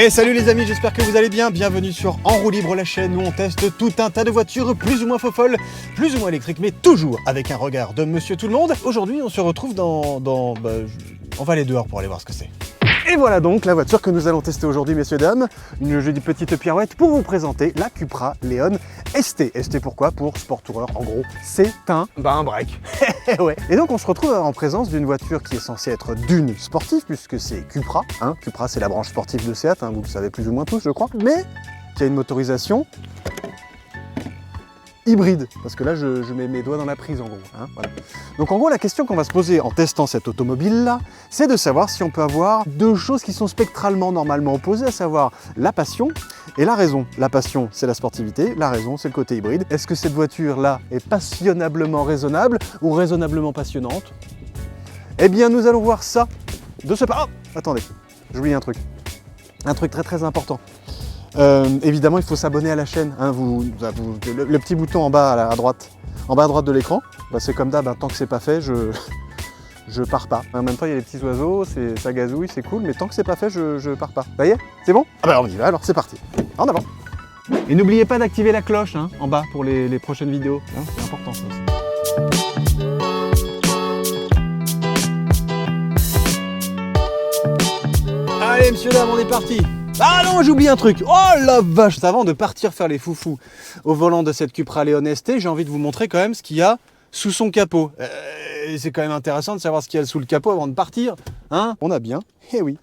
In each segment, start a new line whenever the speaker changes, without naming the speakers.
Et salut les amis, j'espère que vous allez bien. Bienvenue sur En roue libre, la chaîne où on teste tout un tas de voitures plus ou moins folles, plus ou moins électriques, mais toujours avec un regard de Monsieur Tout-le-Monde. Aujourd'hui, on se retrouve on va aller dehors pour aller voir ce que c'est. Et voilà donc la voiture que nous allons tester aujourd'hui, messieurs, dames. Une jolie petite pirouette pour vous présenter la Cupra Leon ST. ST pourquoi? Pour Sport Tourer. En gros, c'est un break. Ouais. Et donc on se retrouve en présence d'une voiture qui est censée être d'une sportive, puisque c'est Cupra. Cupra, c'est la branche sportive de Seat, vous le savez plus ou moins tous, je crois. Mais qui a une motorisation hybride, parce que là je mets mes doigts dans la prise en gros. Voilà. Donc en gros la question qu'on va se poser en testant cette automobile là, c'est de savoir si on peut avoir deux choses qui sont spectralement normalement opposées, à savoir la passion et la raison. La passion c'est la sportivité, la raison c'est le côté hybride. Est-ce que cette voiture là est passionnablement raisonnable ou raisonnablement passionnante? Eh bien nous allons voir ça de ce pas. Oh, attendez, j'oublie un truc très très important. Évidemment, il faut s'abonner à la chaîne. Le petit bouton en bas à droite de l'écran, c'est comme d'hab. Tant que c'est pas fait, je pars pas. En même temps, il y a les petits oiseaux, ça gazouille, c'est cool, mais tant que c'est pas fait, je pars pas. Ça y est, c'est bon? Ah bah on y va. Alors c'est parti. En avant. Et n'oubliez pas d'activer la cloche en bas pour les prochaines vidéos. C'est important ça aussi. Allez, messieurs dames, on est parti. Ah non, j'ai oublié un truc. Oh la vache. Avant de partir faire les foufous au volant de cette Cupra Leon ST, j'ai envie de vous montrer quand même ce qu'il y a sous son capot. C'est quand même intéressant de savoir ce qu'il y a sous le capot avant de partir. On a bien, oui,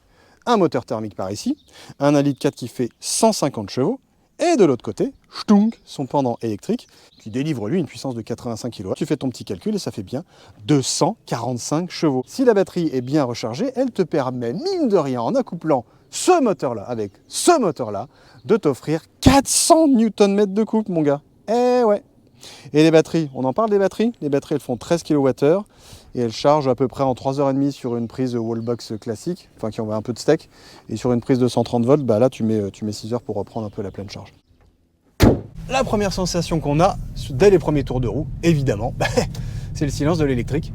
un moteur thermique par ici, un 1,4 litre qui fait 150 chevaux, et de l'autre côté, ch'tunk, son pendant électrique, qui délivre lui une puissance de 85 kW. Tu fais ton petit calcul et ça fait bien 245 chevaux. Si la batterie est bien rechargée, elle te permet, mine de rien, en accouplant ce moteur-là avec ce moteur-là, de t'offrir 400 Nm de couple, mon gars. Eh ouais. Et les batteries, on en parle des batteries? Les batteries, elles font 13 kWh et elles chargent à peu près en 3h30 sur une prise wallbox classique, enfin qui envoie un peu de steak, et sur une prise de 130 volts, là tu mets 6 heures pour reprendre un peu la pleine charge. La première sensation qu'on a, dès les premiers tours de roue, évidemment, c'est le silence de l'électrique.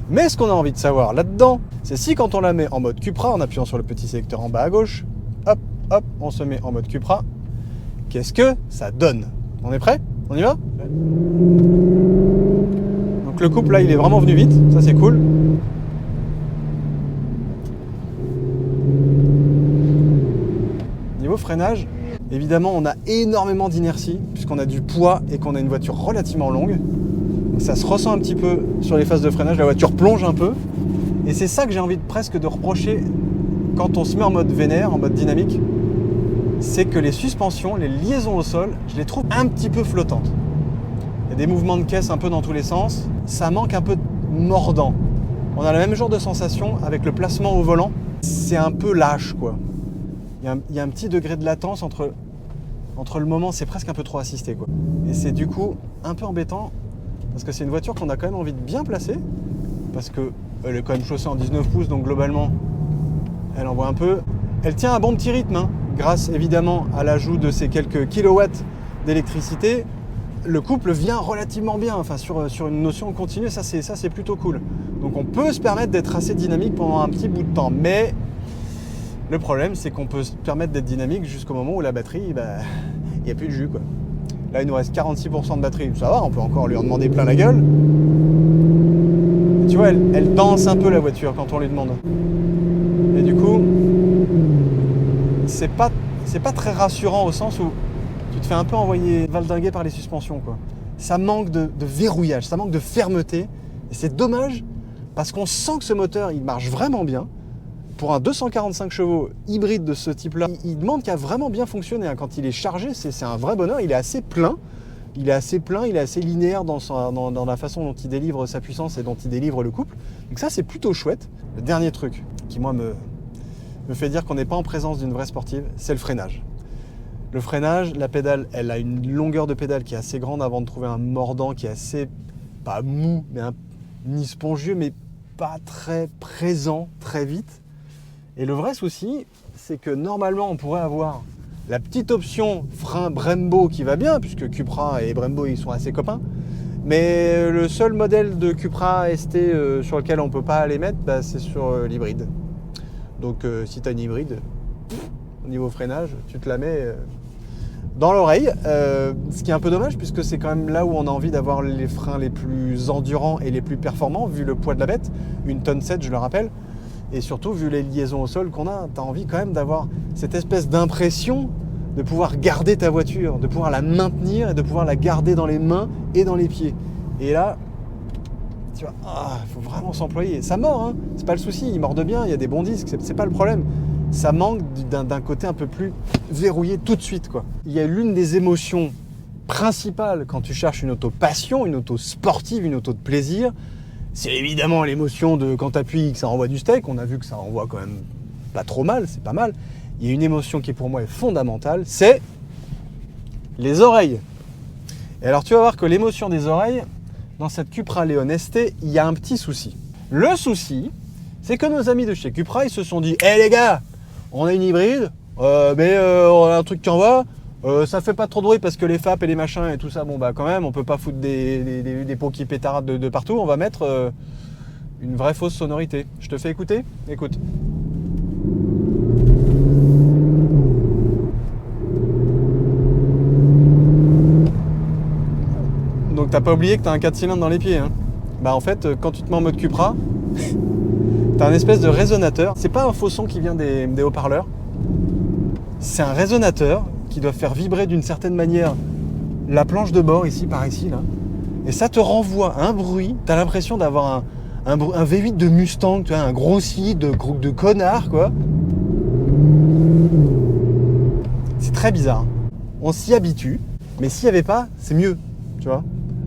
Mais ce qu'on a envie de savoir là-dedans, c'est si quand on la met en mode Cupra, en appuyant sur le petit sélecteur en bas à gauche, hop, hop, on se met en mode Cupra, qu'est-ce que ça donne? On est prêt? On y va? Donc le couple là, il est vraiment venu vite, ça c'est cool. Niveau freinage, évidemment on a énormément d'inertie, puisqu'on a du poids et qu'on a une voiture relativement longue. Donc ça se ressent un petit peu sur les phases de freinage, la voiture plonge un peu. Et c'est ça que j'ai envie presque de reprocher quand on se met en mode vénère, en mode dynamique. C'est que les suspensions, les liaisons au sol, je les trouve un petit peu flottantes. Il y a des mouvements de caisse un peu dans tous les sens. Ça manque un peu de mordant. On a le même genre de sensation avec le placement au volant. C'est un peu lâche, quoi. Il y a un petit degré de latence entre le moment, c'est presque un peu trop assisté, quoi. Et c'est du coup un peu embêtant. Parce que c'est une voiture qu'on a quand même envie de bien placer, parce qu'elle est quand même chaussée en 19 pouces, donc globalement, elle envoie un peu. Elle tient un bon petit rythme, grâce évidemment à l'ajout de ces quelques kilowatts d'électricité. Le couple vient relativement bien, sur une notion continue, ça c'est plutôt cool. Donc on peut se permettre d'être assez dynamique pendant un petit bout de temps, mais le problème c'est qu'on peut se permettre d'être dynamique jusqu'au moment où la batterie, il n'y a plus de jus, quoi. Là, il nous reste 46% de batterie. Ça va, on peut encore lui en demander plein la gueule. Et tu vois, elle danse un peu la voiture quand on lui demande. Et du coup, c'est pas très rassurant au sens où tu te fais un peu envoyer valdinguer par les suspensions, quoi. Ça manque de verrouillage, ça manque de fermeté. Et c'est dommage parce qu'on sent que ce moteur, il marche vraiment bien. Pour un 245 chevaux hybride de ce type-là, il demande qu'à vraiment bien fonctionner. Quand il est chargé, c'est un vrai bonheur. Il est assez plein, il est assez linéaire dans la façon dont il délivre sa puissance et dont il délivre le couple. Donc ça, c'est plutôt chouette. Le dernier truc qui, moi, me fait dire qu'on n'est pas en présence d'une vraie sportive, c'est le freinage. Le freinage, la pédale, elle a une longueur de pédale qui est assez grande avant de trouver un mordant qui est assez, pas mou, mais ni spongieux, mais pas très présent très vite. Et le vrai souci, c'est que normalement, on pourrait avoir la petite option frein Brembo qui va bien, puisque Cupra et Brembo, ils sont assez copains. Mais le seul modèle de Cupra ST sur lequel on ne peut pas les mettre, c'est sur l'hybride. Donc si tu as une hybride, au niveau freinage, tu te la mets dans l'oreille, ce qui est un peu dommage puisque c'est quand même là où on a envie d'avoir les freins les plus endurants et les plus performants vu le poids de la bête, 1,7 tonne, je le rappelle, et surtout vu les liaisons au sol qu'on a, tu as envie quand même d'avoir cette espèce d'impression de pouvoir garder ta voiture, de pouvoir la maintenir et de pouvoir la garder dans les mains et dans les pieds. Et là, tu vois, faut vraiment s'employer. Ça mord, hein, c'est pas le souci, il morde bien, il y a des bons disques, c'est pas le problème. Ça manque d'un côté un peu plus verrouillé tout de suite, quoi. Il y a l'une des émotions principales quand tu cherches une auto passion, une auto sportive, une auto de plaisir, c'est évidemment l'émotion de quand tu appuies que ça envoie du steak. On a vu que ça envoie quand même pas trop mal, c'est pas mal. Il y a une émotion qui pour moi est fondamentale, c'est les oreilles. Et alors tu vas voir que l'émotion des oreilles, dans cette Cupra Leon ST, il y a un petit souci. Le souci, c'est que nos amis de chez Cupra, ils se sont dit « Hé les gars, on a une hybride, mais on a un truc qui envoie, ça fait pas trop de bruit parce que les FAP et les machins et tout ça, bon bah quand même, on peut pas foutre des pots qui pétaradent de partout, on va mettre une vraie fausse sonorité. Je te fais écouter ? Écoute. Donc t'as pas oublié que t'as un 4 cylindres dans les pieds, hein. Bah en fait, quand tu te mets en mode Cupra, t'as un espèce de résonateur. C'est pas un faux son qui vient des haut-parleurs. C'est un résonateur qui doit faire vibrer d'une certaine manière la planche de bord, ici, par ici, là. Et ça te renvoie un bruit. T'as l'impression d'avoir un V8 de Mustang, tu vois, un grossi de connard, quoi. C'est très bizarre. On s'y habitue, mais s'il n'y avait pas, c'est mieux, tu vois.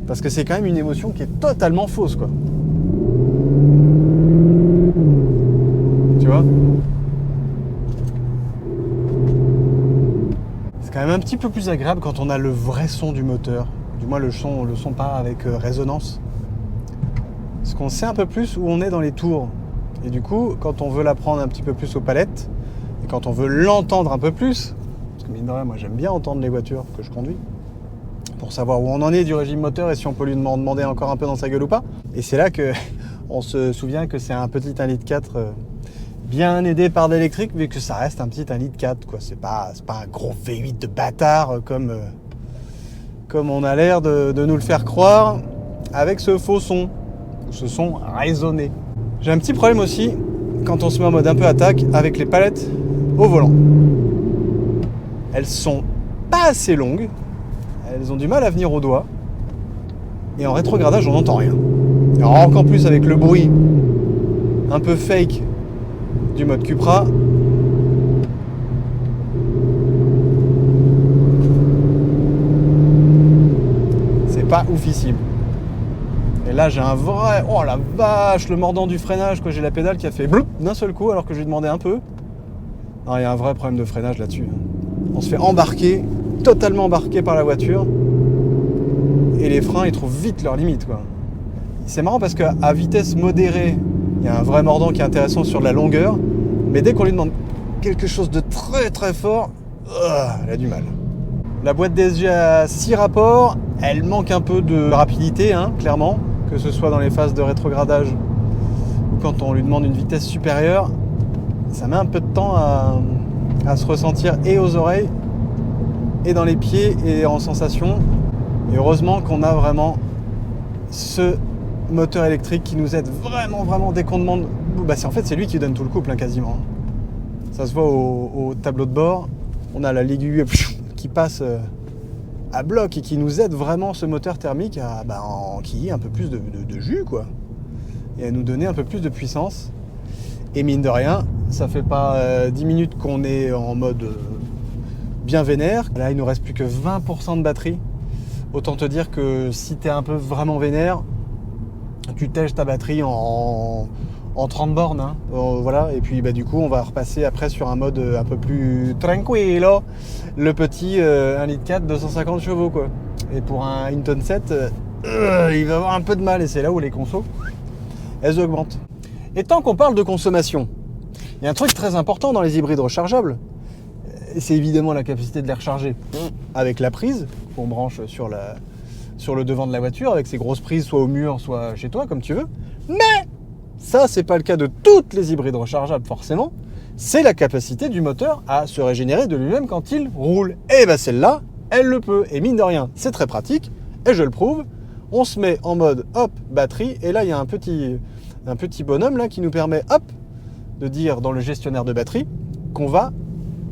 Parce que c'est quand même une émotion qui est totalement fausse, quoi. Tu vois ? C'est quand même un petit peu plus agréable quand on a le vrai son du moteur. Du moins le son pas avec résonance. Parce qu'on sait un peu plus où on est dans les tours. Et du coup, quand on veut la prendre un petit peu plus aux palettes, et quand on veut l'entendre un peu plus, parce que mine de rien, moi j'aime bien entendre les voitures que je conduis, pour savoir où on en est du régime moteur et si on peut lui demander encore un peu dans sa gueule ou pas. Et c'est là que on se souvient que c'est un petit 1,4 litre bien aidé par d'électrique, mais que ça reste un petit 1,4 litre, quoi. C'est pas un gros V8 de bâtard comme on a l'air de nous le faire croire avec ce faux son, ce son résonné. J'ai un petit problème aussi quand on se met en mode un peu attaque avec les palettes au volant. Elles sont pas assez longues. Elles ont du mal à venir au doigt. Et en rétrogradage, on n'entend rien. Alors encore plus avec le bruit un peu fake du mode Cupra. C'est pas oufissime. Et là, j'ai un vrai... Oh la vache, le mordant du freinage, quoi. J'ai la pédale qui a fait bloup d'un seul coup alors que je lui demandais un peu. Non, il y a un vrai problème de freinage là-dessus. On se fait embarquer, totalement embarqué par la voiture. Et les freins, ils trouvent vite leurs limites, quoi. C'est marrant parce qu'à vitesse modérée, il y a un vrai mordant qui est intéressant sur de la longueur. Mais dès qu'on lui demande quelque chose de très très fort, elle a du mal. La boîte DSG à 6 rapports, elle manque un peu de rapidité, hein, clairement. Que ce soit dans les phases de rétrogradage ou quand on lui demande une vitesse supérieure. Ça met un peu de temps à se ressentir et aux oreilles, et dans les pieds, et en sensation. Et heureusement qu'on a vraiment ce moteur électrique qui nous aide vraiment dès qu'on demande. Bah en fait c'est lui qui donne tout le couple, hein, quasiment. Ça se voit au tableau de bord. On a la l'aiguille qui passe à bloc et qui nous aide vraiment, ce moteur thermique, à enquiller un peu plus de jus, quoi. Et à nous donner un peu plus de puissance. Et mine de rien, ça fait pas 10 minutes qu'on est en mode bien vénère. Là, il nous reste plus que 20% de batterie. Autant te dire que si t'es un peu vraiment vénère, tu tèges ta batterie en 30 bornes, hein. Voilà. Et puis du coup, on va repasser après sur un mode un peu plus tranquillo, le petit 1,4 litre 250 chevaux, quoi. Et pour un 1,7 tonne, il va avoir un peu de mal, et c'est là où les consos, elles augmentent. Et tant qu'on parle de consommation, il y a un truc très important dans les hybrides rechargeables, c'est évidemment la capacité de les recharger avec la prise qu'on branche sur le devant de la voiture, avec ces grosses prises soit au mur, soit chez toi, comme tu veux. Mais ça, c'est pas le cas de toutes les hybrides rechargeables, forcément, c'est la capacité du moteur à se régénérer de lui-même quand il roule. Et bien celle-là, elle le peut. Et mine de rien, c'est très pratique, et je le prouve. On se met en mode, hop, batterie, et là, il y a un petit bonhomme là qui nous permet, hop, de dire dans le gestionnaire de batterie qu'on va,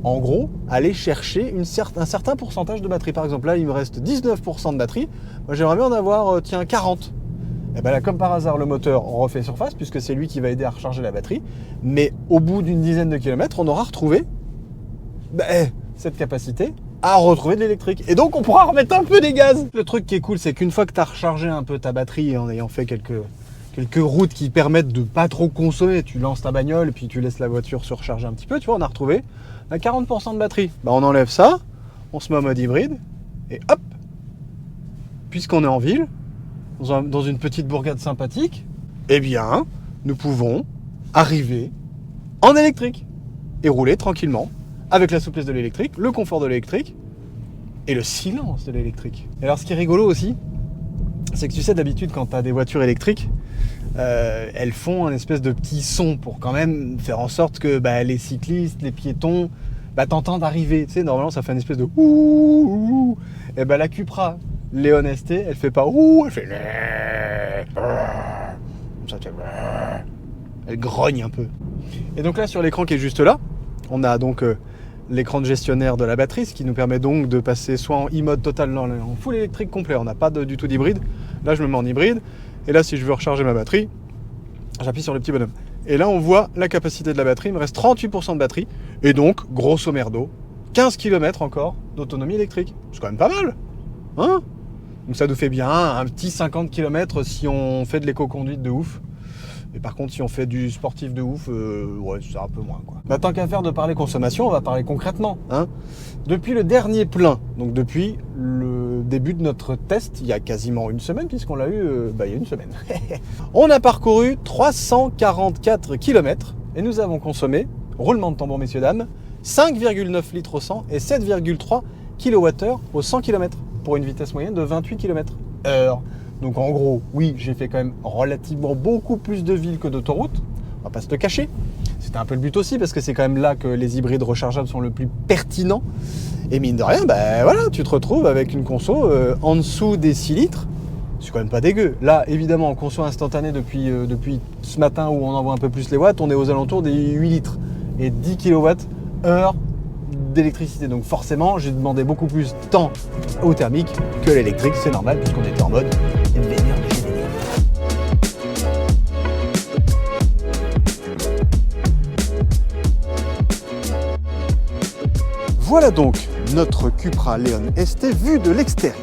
en gros, aller chercher un certain pourcentage de batterie. Par exemple, là, il me reste 19% de batterie. Moi, j'aimerais bien en avoir, 40. Et bien là, comme par hasard, le moteur refait surface, puisque c'est lui qui va aider à recharger la batterie. Mais au bout d'une dizaine de kilomètres, on aura retrouvé cette capacité à retrouver de l'électrique. Et donc, on pourra remettre un peu des gaz. Le truc qui est cool, c'est qu'une fois que tu as rechargé un peu ta batterie, en ayant fait quelques routes qui permettent de pas trop consommer, tu lances ta bagnole, puis tu laisses la voiture se recharger un petit peu, tu vois, on a retrouvé 40% de batterie. Bah, on enlève ça, on se met en mode hybride, et hop, puisqu'on est en ville, dans une petite bourgade sympathique, eh bien, nous pouvons arriver en électrique et rouler tranquillement avec la souplesse de l'électrique, le confort de l'électrique et le silence de l'électrique. Et alors, ce qui est rigolo aussi, c'est que tu sais, d'habitude, quand tu as des voitures électriques, elles font un espèce de petit son pour quand même faire en sorte que les cyclistes, les piétons, t'entendent arriver. Tu sais, normalement, ça fait une espèce de ouh. Et la Cupra Leon ST, elle fait pas ouh, elle fait ça fait elle grogne un peu. Et donc là, sur l'écran qui est juste là, on a donc l'écran de gestionnaire de la batterie, ce qui nous permet donc de passer soit en e-mode total, en full électrique complet. On n'a pas du tout d'hybride. Là, je me mets en hybride. Et là, si je veux recharger ma batterie, j'appuie sur le petit bonhomme. Et là, on voit la capacité de la batterie. Il me reste 38% de batterie. Et donc, grosso merdo, 15 km encore d'autonomie électrique. C'est quand même pas mal. Hein? Donc ça nous fait bien un petit 50 km si on fait de l'éco-conduite de ouf. Et par contre, si on fait du sportif de ouf, ouais, c'est un peu moins, quoi. Tant qu'à faire de parler consommation, on va parler concrètement. Hein. Depuis le dernier plein, donc depuis le début de notre test, il y a quasiment une semaine, puisqu'on l'a eu il y a une semaine. On a parcouru 344 km et nous avons consommé, roulement de tambour messieurs dames, 5,9 litres au 100 et 7,3 kWh au 100 km pour une vitesse moyenne de 28 km/h. Donc en gros, oui, j'ai fait quand même relativement beaucoup plus de villes que d'autoroutes, on va pas se le cacher. C'était un peu le but aussi, parce que c'est quand même là que les hybrides rechargeables sont le plus pertinents. Et mine de rien, voilà, tu te retrouves avec une conso en dessous des 6 litres. C'est quand même pas dégueu. Là, évidemment, en conso instantanée depuis ce matin où on envoie un peu plus les watts, on est aux alentours des 8 litres et 10 kWh d'électricité. Donc forcément, j'ai demandé beaucoup plus de temps au thermique que l'électrique. C'est normal, puisqu'on était en mode vénère de chez vénère. Voilà donc notre Cupra Leon ST vue de l'extérieur.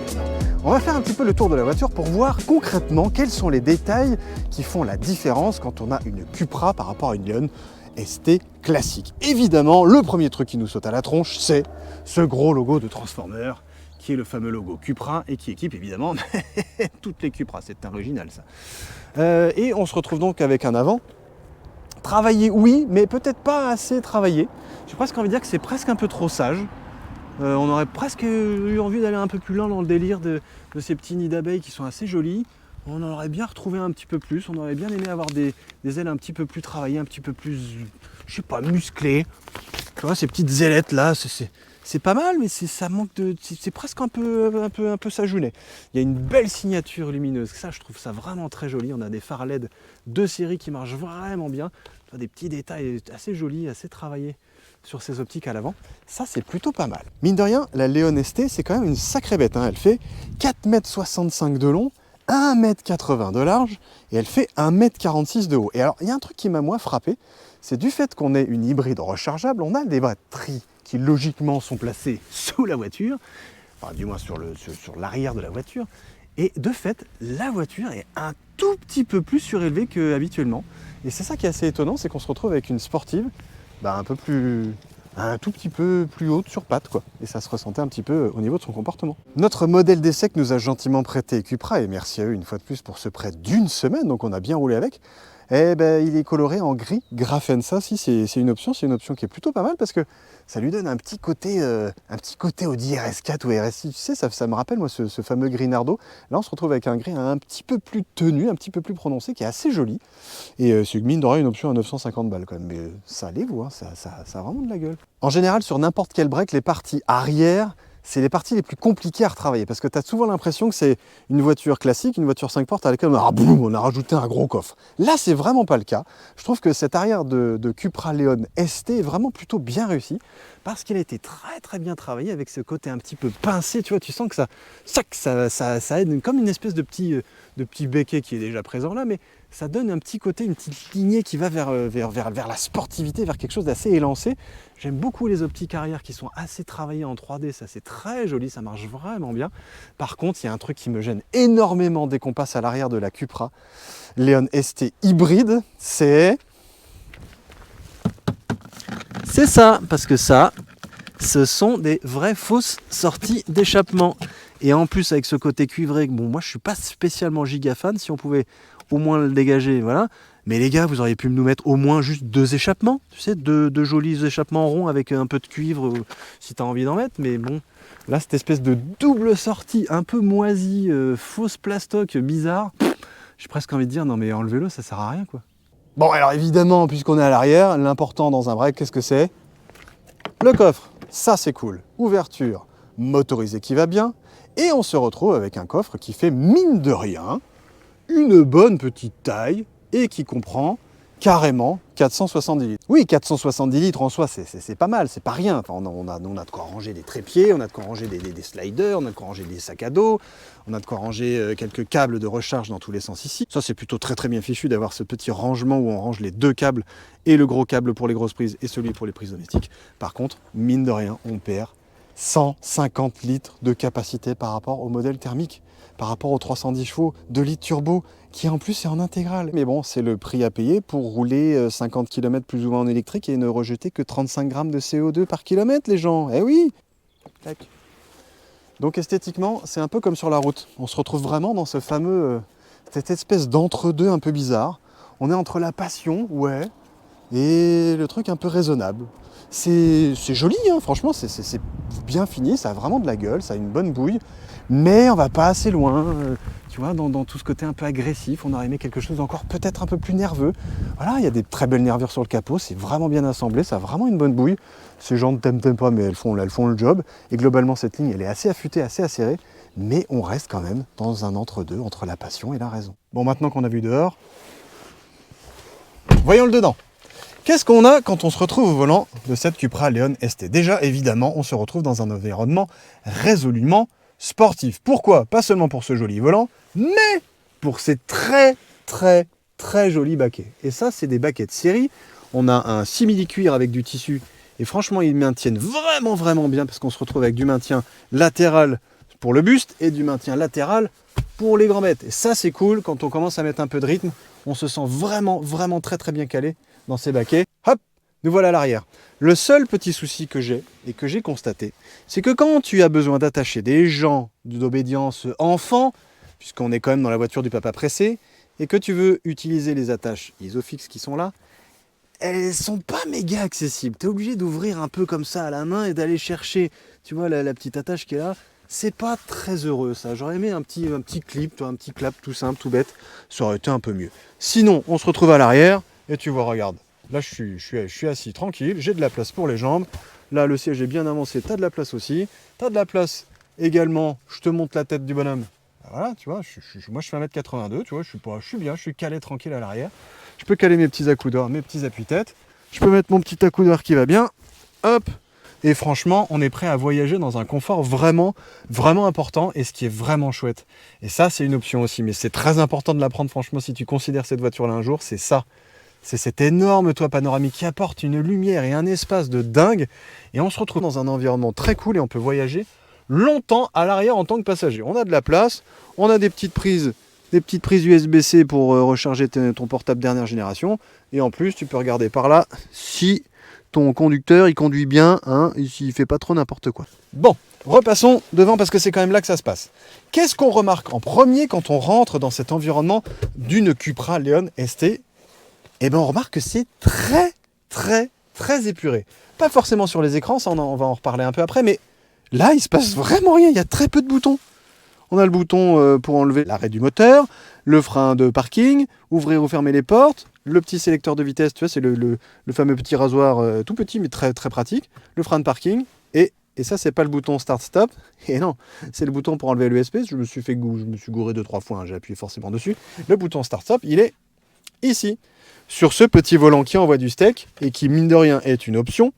On va faire un petit peu le tour de la voiture pour voir concrètement quels sont les détails qui font la différence quand on a une Cupra par rapport à une Leon ST classique. Évidemment, le premier truc qui nous saute à la tronche, c'est ce gros logo de Transformer, qui est le fameux logo Cupra et qui équipe évidemment toutes les Cupras. C'est original ça. Et on se retrouve donc avec un avant. Travaillé, oui, mais peut-être pas assez travaillé. J'ai presque envie de dire que c'est presque un peu trop sage. On aurait presque eu envie d'aller un peu plus loin dans le délire de ces petits nids d'abeilles qui sont assez jolis. On aurait bien retrouvé un petit peu plus. On aurait bien aimé avoir des ailes un petit peu plus travaillées, un petit peu plus, je sais pas, musclées. Tu vois, ces petites ailettes là, c'est pas mal, mais ça manque de. C'est presque un peu sajounet. Il y a une belle signature lumineuse. Ça, je trouve ça vraiment très joli. On a des phares LED de série qui marchent vraiment bien. Des petits détails assez jolis, assez travaillés sur ces optiques à l'avant. Ça, c'est plutôt pas mal. Mine de rien, la Leon ST, c'est quand même une sacrée bête. Hein. Elle fait 4,65 m de long, 1,80 m de large et elle fait 1,46 m de haut. Et alors, il y a un truc qui m'a moi frappé, c'est du fait qu'on ait une hybride rechargeable, on a des batteries qui logiquement sont placées sous la voiture, enfin du moins sur l'arrière de la voiture. Et de fait, la voiture est un tout petit peu plus surélevée qu'habituellement. Et c'est ça qui est assez étonnant, c'est qu'on se retrouve avec une sportive un tout petit peu plus haute sur pattes, quoi. Et ça se ressentait un petit peu au niveau de son comportement. Notre modèle d'essai que nous a gentiment prêté Cupra, et merci à eux une fois de plus pour ce prêt d'une semaine, donc on a bien roulé avec, Eh ben, il est coloré en gris graphène. Ça aussi, c'est une option qui est plutôt pas mal parce que ça lui donne un petit côté Audi RS4 ou RS6. Tu sais, ça me rappelle moi ce fameux gris Nardo. Là, on se retrouve avec un gris un petit peu plus tenu, un petit peu plus prononcé, qui est assez joli. Et c'est mine de rien une option à 950 balles quand même. Mais ça allez-vous, hein, ça a vraiment de la gueule. En général, sur n'importe quel break, les parties arrière, c'est les parties les plus compliquées à retravailler parce que tu as souvent l'impression que c'est une voiture classique, une voiture 5 portes à laquelle on a rajouté un gros coffre. Là, c'est vraiment pas le cas. Je trouve que cet arrière de Cupra Leon ST est vraiment plutôt bien réussi parce qu'il a été très très bien travaillé avec ce côté un petit peu pincé. Tu vois, tu sens que ça aide comme une espèce de petit béquet qui est déjà présent là, mais ça donne un petit côté, une petite lignée qui va vers la sportivité, vers quelque chose d'assez élancé. J'aime beaucoup les optiques arrière qui sont assez travaillées en 3D, ça c'est très joli, ça marche vraiment bien. Par contre, il y a un truc qui me gêne énormément dès qu'on passe à l'arrière de la Cupra Leon ST hybride, c'est ça, parce que ça, ce sont des vraies fausses sorties d'échappement. Et en plus, avec ce côté cuivré, bon, moi je suis pas spécialement giga fan, si on pouvait au moins le dégager, voilà. Mais les gars, vous auriez pu nous mettre au moins juste 2 échappements, tu sais, deux jolis échappements ronds avec un peu de cuivre, si tu as envie d'en mettre. Mais bon, là, cette espèce de double sortie, un peu moisie, fausse plastoc, bizarre, j'ai presque envie de dire, non mais enlevez-le, ça sert à rien, quoi. Bon, alors évidemment, puisqu'on est à l'arrière, l'important dans un break, qu'est-ce que c'est? Le coffre, ça c'est cool. Ouverture motorisée qui va bien. Et on se retrouve avec un coffre qui fait, mine de rien, une bonne petite taille et qui comprend carrément 470 litres. Oui, 470 litres en soi, c'est pas mal, c'est pas rien. Enfin, on a de quoi ranger des trépieds, on a de quoi ranger des sliders, on a de quoi ranger des sacs à dos, on a de quoi ranger quelques câbles de recharge dans tous les sens ici. Ça, c'est plutôt très très bien fichu d'avoir ce petit rangement où on range les 2 câbles, et le gros câble pour les grosses prises et celui pour les prises domestiques. Par contre, mine de rien, on perd 150 litres de capacité par rapport au modèle thermique, par rapport aux 310 chevaux, 2 litres turbo, qui en plus est en intégrale. Mais bon, c'est le prix à payer pour rouler 50 km plus ou moins en électrique et ne rejeter que 35 grammes de CO2 par kilomètre, les gens. Eh oui. Tac. Donc esthétiquement, c'est un peu comme sur la route. On se retrouve vraiment dans ce fameux, cette espèce d'entre-deux un peu bizarre. On est entre la passion, ouais, et le truc un peu raisonnable. C'est joli, hein, franchement, c'est bien fini, ça a vraiment de la gueule, ça a une bonne bouille, mais on va pas assez loin, tu vois, dans tout ce côté un peu agressif. On aurait aimé quelque chose d'encore peut-être un peu plus nerveux. Voilà, il y a des très belles nervures sur le capot, c'est vraiment bien assemblé, ça a vraiment une bonne bouille. Ces jantes t'aiment pas, mais elles font le job, et globalement cette ligne, elle est assez affûtée, assez acérée, mais on reste quand même dans un entre-deux, entre la passion et la raison. Bon, maintenant qu'on a vu dehors, voyons le dedans. Qu'est-ce qu'on a quand on se retrouve au volant de cette Cupra Leon ST? Déjà, évidemment, on se retrouve dans un environnement résolument sportif. Pourquoi? Pas seulement pour ce joli volant, mais pour ces très très très jolis baquets. Et ça, c'est des baquets de série. On a un simili-cuir avec du tissu, et franchement, ils maintiennent vraiment vraiment bien, parce qu'on se retrouve avec du maintien latéral pour le buste et du maintien latéral pour les grands-bêtes. Et ça, c'est cool. Quand on commence à mettre un peu de rythme, on se sent vraiment vraiment très très bien calé dans ces baquets. Hop, nous voilà à l'arrière. Le seul petit souci que j'ai, et que j'ai constaté, c'est que quand tu as besoin d'attacher des gens d'obédience enfant, puisqu'on est quand même dans la voiture du papa pressé, et que tu veux utiliser les attaches Isofix qui sont là, elles sont pas méga accessibles. Tu es obligé d'ouvrir un peu comme ça à la main et d'aller chercher, tu vois, la petite attache qui est là. C'est pas très heureux ça. J'aurais aimé un petit clip, un petit clap tout simple, tout bête. Ça aurait été un peu mieux. Sinon, on se retrouve à l'arrière. Et tu vois, regarde, là je suis assis tranquille, j'ai de la place pour les jambes. Là, le siège est bien avancé, tu as de la place aussi. Tu as de la place également, je te monte la tête du bonhomme. Voilà, tu vois, moi je fais 1m82, tu vois, je suis bien, je suis calé tranquille à l'arrière. Je peux caler mes petits accoudeurs, mes petits appuis-têtes. Je peux mettre mon petit accoudeur qui va bien. Hop. Et franchement, on est prêt à voyager dans un confort vraiment, vraiment important, et ce qui est vraiment chouette. Et ça, c'est une option aussi, mais c'est très important de la prendre, franchement, si tu considères cette voiture-là un jour, c'est ça. C'est cet énorme toit panoramique qui apporte une lumière et un espace de dingue. Et on se retrouve dans un environnement très cool et on peut voyager longtemps à l'arrière en tant que passager. On a de la place, on a des petites prises USB-C pour recharger ton portable dernière génération. Et en plus, tu peux regarder par là si ton conducteur il conduit bien, hein, il fait pas trop n'importe quoi. Bon, repassons devant parce que c'est quand même là que ça se passe. Qu'est-ce qu'on remarque en premier quand on rentre dans cet environnement d'une Cupra Leon ST ? et ben on remarque que c'est très épuré. Pas forcément sur les écrans, ça on va en reparler un peu après, mais là il se passe vraiment rien, il y a très peu de boutons. On a le bouton pour enlever l'arrêt du moteur, le frein de parking, ouvrir ou fermer les portes, le petit sélecteur de vitesse, tu vois, c'est le fameux petit rasoir tout petit mais très pratique, le frein de parking, et ça c'est pas le bouton start-stop, et non, c'est le bouton pour enlever l'USB, je me suis gouré 2-3 fois, hein, j'ai appuyé forcément dessus. Le bouton start-stop, il est ici, sur ce petit volant qui envoie du steak, et qui mine de rien est une option,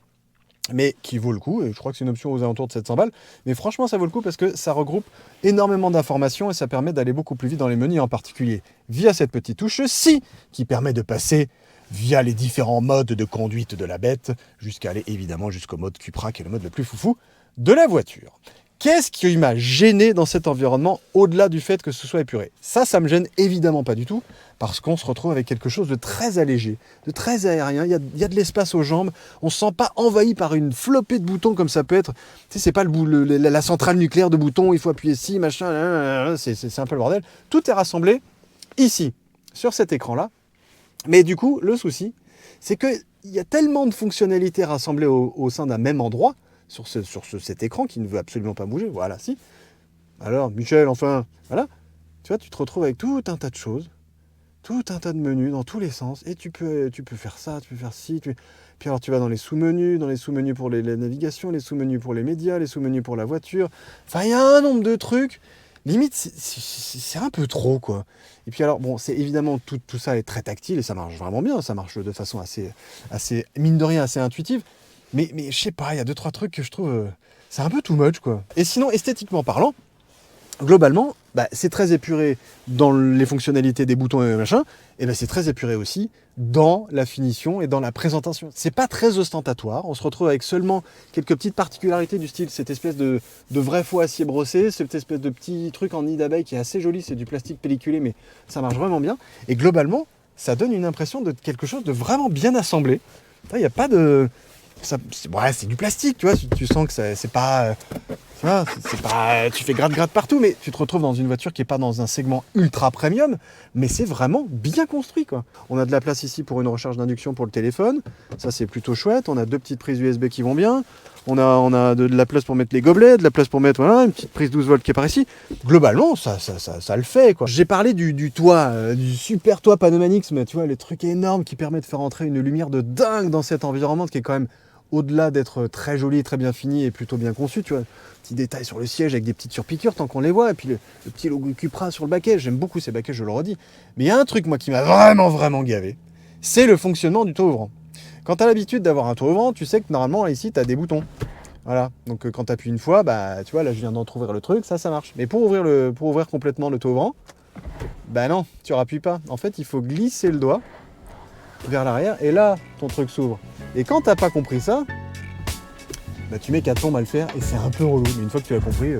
mais qui vaut le coup, et je crois que c'est une option aux alentours de 700 balles, mais franchement ça vaut le coup parce que ça regroupe énormément d'informations et ça permet d'aller beaucoup plus vite dans les menus, en particulier via cette petite touche ci qui permet de passer via les différents modes de conduite de la bête, jusqu'à aller évidemment jusqu'au mode Cupra, qui est le mode le plus foufou de la voiture. Qu'est-ce qui m'a gêné dans cet environnement, au-delà du fait que ce soit épuré? Ça me gêne évidemment pas du tout, parce qu'on se retrouve avec quelque chose de très allégé, de très aérien, il y a de l'espace aux jambes, on se sent pas envahi par une flopée de boutons comme ça peut être, tu sais, c'est pas la centrale nucléaire de boutons, il faut appuyer ici, machin, c'est un peu le bordel. Tout est rassemblé ici, sur cet écran-là, mais du coup, le souci, c'est qu'il y a tellement de fonctionnalités rassemblées au sein d'un même endroit, sur cet écran qui ne veut absolument pas bouger, voilà, si. Alors, Michel, enfin, voilà. Tu vois, tu te retrouves avec tout un tas de choses, tout un tas de menus dans tous les sens, et tu peux faire ça, tu peux faire ci, puis alors tu vas dans les sous-menus pour la navigation, les sous-menus pour les médias, les sous-menus pour la voiture, enfin, il y a un nombre de trucs, limite, c'est un peu trop, quoi. Et puis alors, bon, c'est évidemment, tout ça est très tactile, et ça marche vraiment bien, ça marche de façon assez mine de rien, assez intuitive. Mais je sais pas, il y a 2-3 trucs que je trouve... c'est un peu too much, quoi. Et sinon, esthétiquement parlant, globalement, c'est très épuré dans les fonctionnalités des boutons et machin, et c'est très épuré aussi dans la finition et dans la présentation. C'est pas très ostentatoire, on se retrouve avec seulement quelques petites particularités du style, cette espèce de vrai faux acier brossé, cette espèce de petit truc en nid d'abeille qui est assez joli, c'est du plastique pelliculé, mais ça marche vraiment bien. Et globalement, ça donne une impression de quelque chose de vraiment bien assemblé. Il n'y a pas de... c'est du plastique, tu vois, tu sens que c'est pas... tu fais gratte partout, mais tu te retrouves dans une voiture qui n'est pas dans un segment ultra premium, mais c'est vraiment bien construit, quoi. On a de la place ici pour une recharge d'induction pour le téléphone, ça c'est plutôt chouette, on a 2 petites prises USB qui vont bien, on a de la place pour mettre les gobelets, de la place pour mettre une petite prise 12 volts qui est par ici. Globalement, ça le fait, quoi. J'ai parlé du toit, du super toit Panomanix, mais tu vois, les trucs énormes qui permettent de faire entrer une lumière de dingue dans cet environnement qui est quand même, au-delà d'être très joli, très bien fini et plutôt bien conçu, tu vois, petit détail sur le siège avec des petites surpiqûres tant qu'on les voit, et puis le petit logo Cupra sur le baquet, j'aime beaucoup ces baquets, je le redis. Mais il y a un truc, moi, qui m'a vraiment gavé, c'est le fonctionnement du toit ouvrant. Quand tu as l'habitude d'avoir un toit ouvrant, tu sais que normalement, ici, tu as des boutons. Voilà, donc quand tu appuies une fois, tu vois, là, je viens d'entrouvrir le truc, ça marche. Mais pour ouvrir complètement le toit ouvrant, non, tu rappuies pas. En fait, il faut glisser le doigt vers l'arrière, et là, ton truc s'ouvre. Et quand t'as pas compris ça, tu mets 4 plombes à le faire, et c'est un peu relou. Mais une fois que tu l'as compris,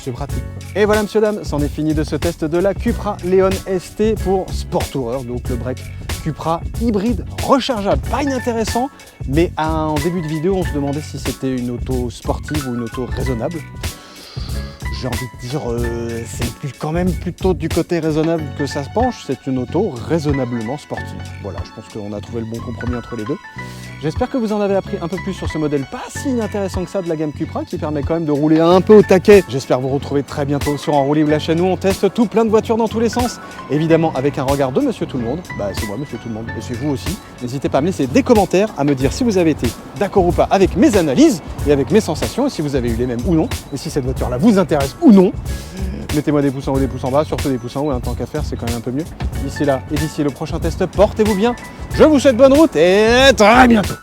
c'est pratique, quoi. Et voilà, monsieur, dame, c'en est fini de ce test de la Cupra Leon ST pour Sport Tourer, donc le break Cupra hybride rechargeable. Pas inintéressant, mais en début de vidéo, on se demandait si c'était une auto sportive ou une auto raisonnable. J'ai envie de dire, c'est quand même plutôt du côté raisonnable que ça se penche. C'est une auto raisonnablement sportive. Voilà, je pense qu'on a trouvé le bon compromis entre les deux. J'espère que vous en avez appris un peu plus sur ce modèle pas si inintéressant que ça de la gamme Cupra, qui permet quand même de rouler un peu au taquet. J'espère vous retrouver très bientôt sur En Roue Libre, la chaîne où on teste tout plein de voitures dans tous les sens. Évidemment avec un regard de Monsieur Tout le Monde. C'est moi, Monsieur Tout le Monde, et c'est vous aussi. N'hésitez pas à me laisser des commentaires, à me dire si vous avez été d'accord ou pas avec mes analyses et avec mes sensations, et si vous avez eu les mêmes ou non, et si cette voiture-là vous intéresse ou non. Mettez-moi des pouces en haut, des pouces en bas, surtout des pouces en haut, tant qu'à faire, c'est quand même un peu mieux. D'ici là et d'ici le prochain test, portez-vous bien. Je vous souhaite bonne route et très bientôt.